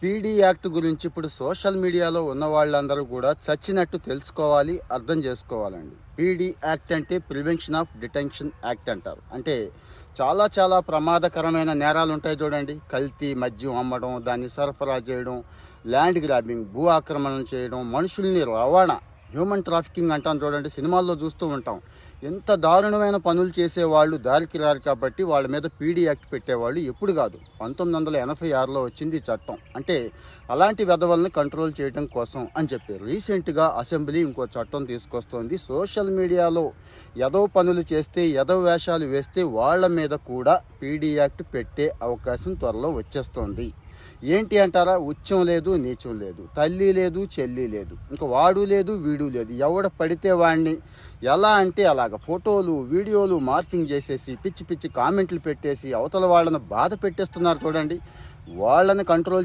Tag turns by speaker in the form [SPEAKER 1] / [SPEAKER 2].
[SPEAKER 1] PD act గురించి ఇప్పుడు social మీడియాలో ఉన్న వాళ్ళందరూ కూడా చచ్చినట్టు తెలుసుకోవాలి, అర్థం చేసుకోవాలండి. పీడీ యాక్ట్ అంటే ప్రివెన్షన్ ఆఫ్ డిటెన్షన్ యాక్ట్ అంటారు. అంటే చాలా చాలా ప్రమాదకరమైన నేరాలు ఉంటాయి చూడండి. కల్తీ మద్యం అమ్మడం, దాన్ని సరఫరా చేయడం, ల్యాండ్ గ్రాబింగ్, భూ ఆక్రమణ చేయడం, మనుషుల్ని రవాణా, హ్యూమన్ ట్రాఫికింగ్ అంటాం చూడండి, సినిమాల్లో చూస్తూ ఉంటాం. ఎంత దారుణమైన పనులు చేసేవాళ్ళు దారికి రారు కాబట్టి వాళ్ళ మీద పీడీ యాక్ట్ పెట్టేవాళ్ళు ఎప్పుడు కాదు, 1986లో వచ్చింది ఈ చట్టం. అంటే అలాంటి వెధవల్ని కంట్రోల్ చేయడం కోసం అని చెప్పి రీసెంట్గా అసెంబ్లీ ఇంకో చట్టం తీసుకొస్తోంది. సోషల్ మీడియాలో ఎదో పనులు చేస్తే, ఎదో వేషాలు వేస్తే వాళ్ళ మీద కూడా పీడీ యాక్ట్ పెట్టే అవకాశం త్వరలో వచ్చేస్తోంది. ఏంటి అంటారా? ఉచ్చం లేదు, నీచం లేదు, తల్లి లేదు, చెల్లి లేదు, ఇంకా వాడు లేదు, వీడు లేదు. ఎవడ పడితే వాడిని ఎలా అంటే అలాగ ఫోటోలు, వీడియోలు మార్ఫింగ్ చేసేసి పిచ్చి పిచ్చి కామెంట్లు పెట్టేసి అవతల వాళ్ళని బాధ పెట్టేస్తున్నారు చూడండి. వాళ్ళని కంట్రోల్